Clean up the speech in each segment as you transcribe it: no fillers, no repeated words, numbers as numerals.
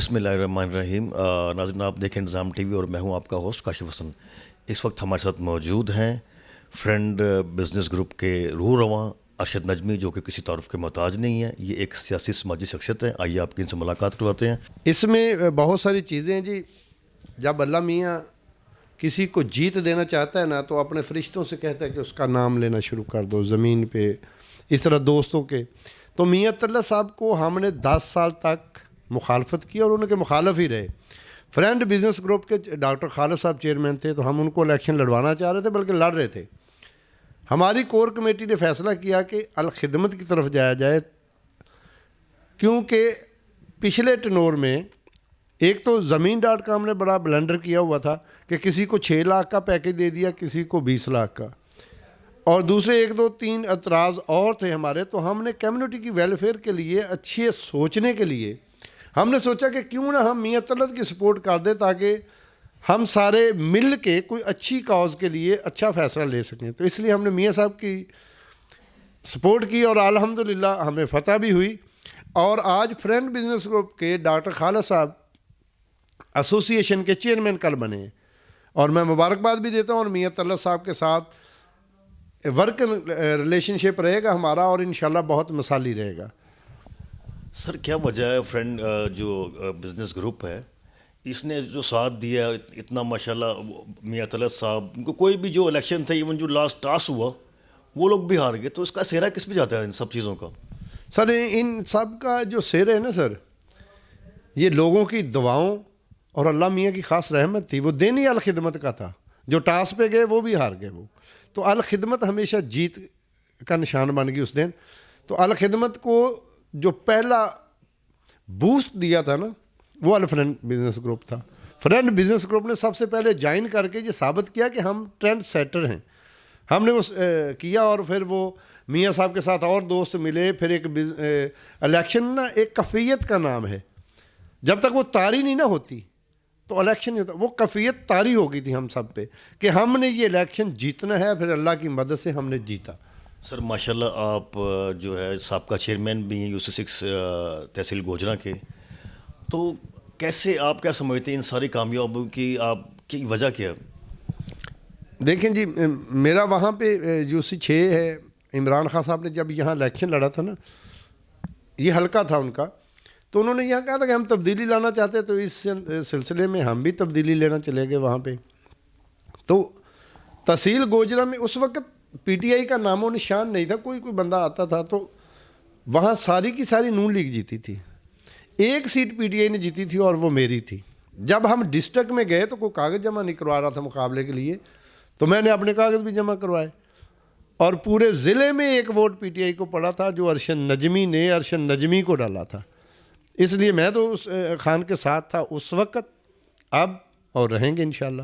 بسم اللہ الرحمن الرحیم. ناظرین آپ دیکھیں نظام ٹی وی اور میں ہوں آپ کا ہوسٹ کاشف حسن. اس وقت ہمارے ساتھ موجود ہیں فرینڈ بزنس گروپ کے روح رواں ارشد نجمی، جو کہ کسی تعارف کے محتاج نہیں ہیں. یہ ایک سیاسی سماجی شخصیت ہے. آئیے آپ کی ان سے ملاقات کرواتے ہیں. اس میں بہت ساری چیزیں ہیں جی. جب اللہ میاں کسی کو جیت دینا چاہتا ہے نا تو اپنے فرشتوں سے کہتا ہے کہ اس کا نام لینا شروع کر دو زمین پہ. اس طرح دوستوں کے تو میاں طلعت صاحب کو ہم نے 10 سال تک مخالفت کی اور ان کے مخالف ہی رہے. فرینڈ بزنس گروپ کے ڈاکٹر خالد صاحب چیئرمین تھے تو ہم ان کو الیکشن لڑوانا چاہ رہے تھے، بلکہ لڑ رہے تھے. ہماری کور کمیٹی نے فیصلہ کیا کہ الخدمت کی طرف جایا جائے، کیونکہ پچھلے ٹنور میں ایک تو زمین.com نے بڑا بلنڈر کیا ہوا تھا کہ کسی کو 6 لاکھ کا پیکج دے دیا، کسی کو 20 لاکھ کا، اور دوسرے 1 2 3 اعتراض اور تھے ہمارے. تو ہم نے کمیونٹی کی ویلفیئر کے لیے اچھے سوچنے کے لیے ہم نے سوچا کہ کیوں نہ ہم میاں طلعت کی سپورٹ کر دیں تاکہ ہم سارے مل کے کوئی اچھی کاز کے لیے اچھا فیصلہ لے سکیں. تو اس لیے ہم نے میاں صاحب کی سپورٹ کی اور الحمدللہ ہمیں فتح بھی ہوئی. اور آج فرینڈ بزنس گروپ کے ڈاکٹر خالد صاحب ایسوسی ایشن کے چیئرمین کل بنے ہیں، اور میں مبارکباد بھی دیتا ہوں. اور میاں طلعت صاحب کے ساتھ ورک ریلیشن شپ رہے گا ہمارا، اور انشاءاللہ بہت مثالی رہے گا. سر کیا وجہ ہے فرینڈ جو بزنس گروپ ہے اس نے جو ساتھ دیا اتنا ماشاءاللہ؟ میاں طلعت صاحب کو کوئی بھی جو الیکشن تھا، ایون جو لاسٹ ٹاس ہوا وہ لوگ بھی ہار گئے، تو اس کا سہرا کس پہ جاتا ہے ان سب چیزوں کا؟ سر ان سب کا جو سیر ہے نا سر، یہ لوگوں کی دعاؤں اور اللہ میاں کی خاص رحمت تھی. وہ دین ہی الخدمت کا تھا. جو ٹاس پہ گئے وہ بھی ہار گئے. وہ تو الخدمت ہمیشہ جیت کا نشان بن گئی اس دن. تو الخدمت کو جو پہلا بوسٹ دیا تھا نا وہ الفرینڈ بزنس گروپ تھا. فرینڈ بزنس گروپ نے سب سے پہلے جوائن کر کے یہ ثابت کیا کہ ہم ٹرینڈ سیٹر ہیں. ہم نے وہ کیا، اور پھر وہ میاں صاحب کے ساتھ اور دوست ملے. پھر ایک الیکشن نا ایک کفیت کا نام ہے. جب تک وہ طاری نہیں نہ ہوتی تو الیکشن نہیں ہوتا. وہ کفیت طاری ہو گئی تھی ہم سب پہ کہ ہم نے یہ الیکشن جیتنا ہے. پھر اللہ کی مدد سے ہم نے جیتا. سر ماشاءاللہ آپ جو ہے سابقہ چیئرمین بھی ہیں UC6 تحصیل گوجرا کے، تو کیسے آپ کیا سمجھتے ہیں ان ساری کامیابیوں کی آپ کی وجہ کیا ہے؟ دیکھیں جی، میرا وہاں پہ UC6 ہے. عمران خان صاحب نے جب یہاں الیکشن لڑا تھا نا، یہ حلقہ تھا ان کا، تو انہوں نے یہاں کہا تھا کہ ہم تبدیلی لانا چاہتے ہیں. تو اس سلسلے میں ہم بھی تبدیلی لینا چلے گئے وہاں پہ. تو تحصیل گوجرا میں اس وقت PTI کا نام و نشان نہیں تھا. کوئی بندہ آتا تھا تو وہاں ساری کی ساری نون لیگ جیتی تھی. ایک سیٹ PTI نے جیتی تھی اور وہ میری تھی. جب ہم ڈسٹرکٹ میں گئے تو کوئی کاغذ جمع نہیں کروا رہا تھا مقابلے کے لیے، تو میں نے اپنے کاغذ بھی جمع کروائے. اور پورے ضلع میں ایک ووٹ PTI کو پڑا تھا جو ارشد نجمی نے ارشد نجمی کو ڈالا تھا. اس لیے میں تو اس خان کے ساتھ تھا اس وقت، اب اور رہیں گے انشاءاللہ.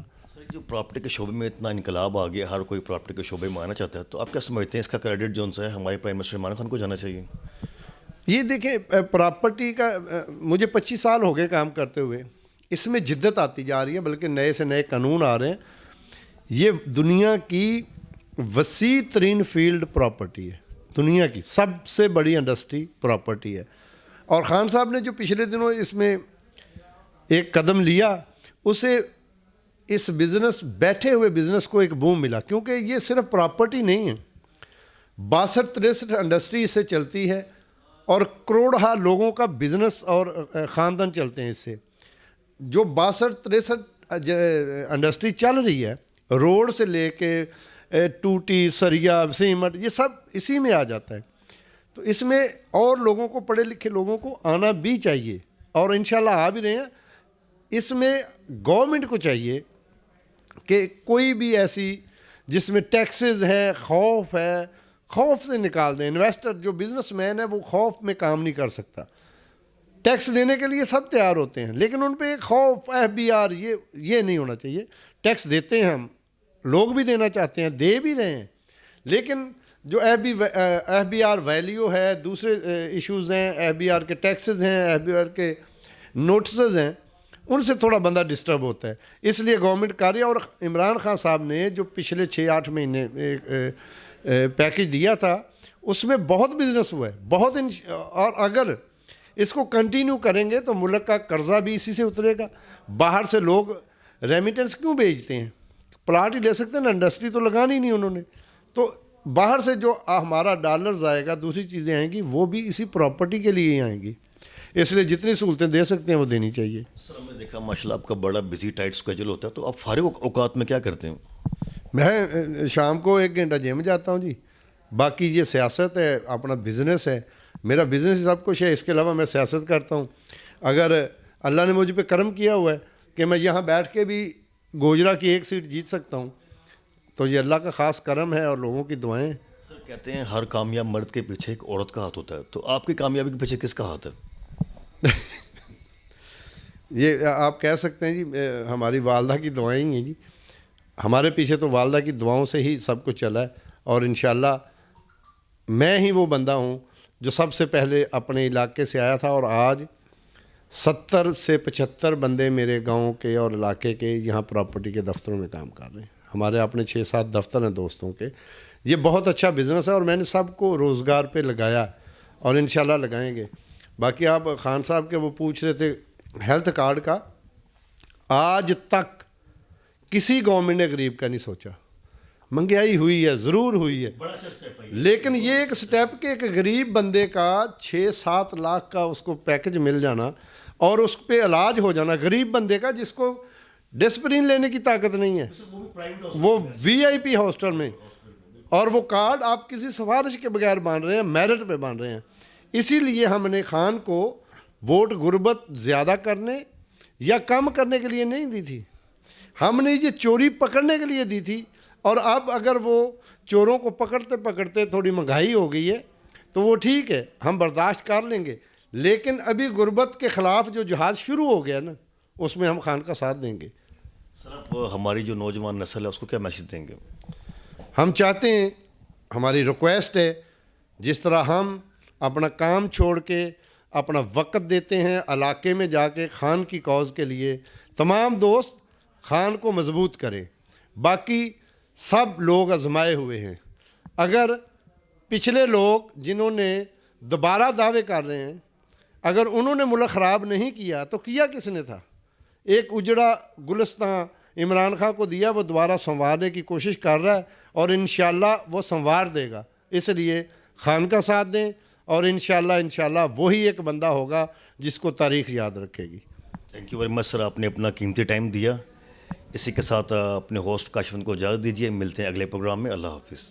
جو پراپرٹی کے شعبے میں اتنا انقلاب آ گیا، ہر کوئی پراپرٹی کے شعبے میں آنا چاہتا ہے، تو آپ کیا سمجھتے ہیں اس کا کریڈٹ جو ہے ہمارے پرائم منسٹر عمران خان کو جانا چاہیے؟ یہ دیکھیں، پراپرٹی کا مجھے 25 سال ہو گئے کام کرتے ہوئے. اس میں جدت آتی جا رہی ہے، بلکہ نئے سے نئے قانون آ رہے ہیں. یہ دنیا کی وسیع ترین فیلڈ پراپرٹی ہے. دنیا کی سب سے بڑی انڈسٹری پراپرٹی ہے. اور خان صاحب نے جو پچھلے دنوں اس میں ایک قدم لیا، اسے اس بزنس بیٹھے ہوئے بزنس کو ایک بوم ملا. کیونکہ یہ صرف پراپرٹی نہیں ہے، 62-63 انڈسٹری اس سے چلتی ہے، اور کروڑہا لوگوں کا بزنس اور خاندان چلتے ہیں اس سے. جو 62-63 انڈسٹری چل رہی ہے، روڈ سے لے کے ٹوٹی، سریا، سیمنٹ، یہ سب اسی میں آ جاتا ہے. تو اس میں اور لوگوں کو، پڑھے لکھے لوگوں کو آنا بھی چاہیے، اور انشاءاللہ آ بھی رہے ہیں. اس میں گورنمنٹ کو چاہیے کہ کوئی بھی ایسی جس میں ٹیکسز ہے، خوف ہے، خوف سے نکال دیں. انویسٹر جو بزنس مین ہے وہ خوف میں کام نہیں کر سکتا. ٹیکس دینے کے لیے سب تیار ہوتے ہیں، لیکن ان پہ ایک خوف، FBR، یہ نہیں ہونا چاہیے. ٹیکس دیتے ہیں ہم، لوگ بھی دینا چاہتے ہیں، دے بھی رہے ہیں، لیکن جو FBR ویلیو ہے، دوسرے ایشوز ہیں، FBR کے ٹیکسز ہیں، FBR کے نوٹسز ہیں، ان سے تھوڑا بندہ ڈسٹرب ہوتا ہے. اس لیے گورنمنٹ کر رہی ہے. اور عمران خان صاحب نے جو پچھلے 6-8 مہینے پیکج دیا تھا، اس میں بہت بزنس ہوا ہے، بہت. اور اگر اس کو کنٹینیو کریں گے تو ملک کا قرضہ بھی اسی سے اترے گا. باہر سے لوگ ریمیٹنس کیوں بھیجتے ہیں؟ پلاٹ ہی لے سکتے ہیں نا, انڈسٹری تو لگانی نہیں انہوں نے. تو باہر سے جو ہمارا ڈالرز آئے گا, دوسری چیزیں آئیں گی, وہ بھی اسی پراپرٹی کے لیے ہی آئیں گی. اس لیے جتنی سہولتیں دے سکتے ہیں وہ دینی چاہیے. سر ہم نے دیکھا ماشاء اللہ آپ کا بڑا بزی ٹائٹ اسکیجول ہوتا ہے, تو آپ فارغ اوقات میں کیا کرتے ہیں؟ میں شام کو 1 گھنٹہ جم جاتا ہوں جی. باقی یہ سیاست ہے, اپنا بزنس ہے, میرا بزنس ہی سب کچھ ہے. اس کے علاوہ میں سیاست کرتا ہوں. اگر اللہ نے مجھ پہ کرم کیا ہوا ہے کہ میں یہاں بیٹھ کے بھی گوجرا کی 1 سیٹ جیت سکتا ہوں, تو یہ اللہ کا خاص کرم ہے اور لوگوں کی دعائیں. سر کہتے ہیں ہر کامیاب مرد کے پیچھے ایک عورت کا ہاتھ ہوتا ہے, تو آپ کی کامیابی کے پیچھے کس کا ہاتھ ہے؟ یہ آپ کہہ سکتے ہیں جی, ہماری والدہ کی دعائیں ہی ہیں جی. ہمارے پیچھے تو والدہ کی دعاؤں سے ہی سب کچھ چلا ہے, اور انشاءاللہ میں ہی وہ بندہ ہوں جو سب سے پہلے اپنے علاقے سے آیا تھا, اور آج 70 سے 75 بندے میرے گاؤں کے اور علاقے کے یہاں پراپرٹی کے دفتروں میں کام کر رہے ہیں. ہمارے اپنے 6-7 دفتر ہیں دوستوں کے. یہ بہت اچھا بزنس ہے, اور میں نے سب کو روزگار پہ لگایا, اور انشاءاللہ لگائیں گے. باقی آپ خان صاحب کے وہ پوچھ رہے تھے ہیلتھ کارڈ کا, آج تک کسی گورنمنٹ نے غریب کا نہیں سوچا. مہنگائی ہوئی ہے, ضرور ہوئی ہے, لیکن یہ ایک سٹیپ کہ ایک غریب بندے کا 6-7 لاکھ کا اس کو پیکج مل جانا اور اس پہ علاج ہو جانا, غریب بندے کا جس کو ڈسپرین لینے کی طاقت نہیں ہے, وہ VIP ہاسٹل میں, اور وہ کارڈ آپ کسی سفارش کے بغیر بان رہے ہیں, میرٹ پہ بان رہے ہیں. اسی لیے ہم نے خان کو ووٹ غربت زیادہ کرنے یا کم کرنے کے لیے نہیں دی تھی, ہم نے یہ چوری پکڑنے کے لیے دی تھی. اور اب اگر وہ چوروں کو پکڑتے پکڑتے تھوڑی مہنگائی ہو گئی ہے تو وہ ٹھیک ہے, ہم برداشت کر لیں گے, لیکن ابھی غربت کے خلاف جو جہاد شروع ہو گیا نا, اس میں ہم خان کا ساتھ دیں گے. سر آپ ہماری جو نوجوان نسل ہے اس کو کیا میسج دیں گے؟ ہم چاہتے ہیں, ہماری ریکویسٹ ہے, جس طرح ہم اپنا کام چھوڑ کے اپنا وقت دیتے ہیں علاقے میں جا کے خان کی کاز کے لیے, تمام دوست خان کو مضبوط کریں. باقی سب لوگ آزمائے ہوئے ہیں. اگر پچھلے لوگ جنہوں نے دوبارہ دعوے کر رہے ہیں, اگر انہوں نے ملک خراب نہیں کیا تو کیا کس نے تھا؟ ایک اجڑا گلستان عمران خان کو دیا, وہ دوبارہ سنوارنے کی کوشش کر رہا ہے, اور انشاءاللہ وہ سنوار دے گا. اس لیے خان کا ساتھ دیں, اور انشاءاللہ وہی ایک بندہ ہوگا جس کو تاریخ یاد رکھے گی. تھینک یو ویری مچ سر, آپ نے اپنا قیمتی ٹائم دیا. اسی کے ساتھ اپنے ہوسٹ کاشفن کو اجازت دیجیے, ملتے ہیں اگلے پروگرام میں. اللہ حافظ.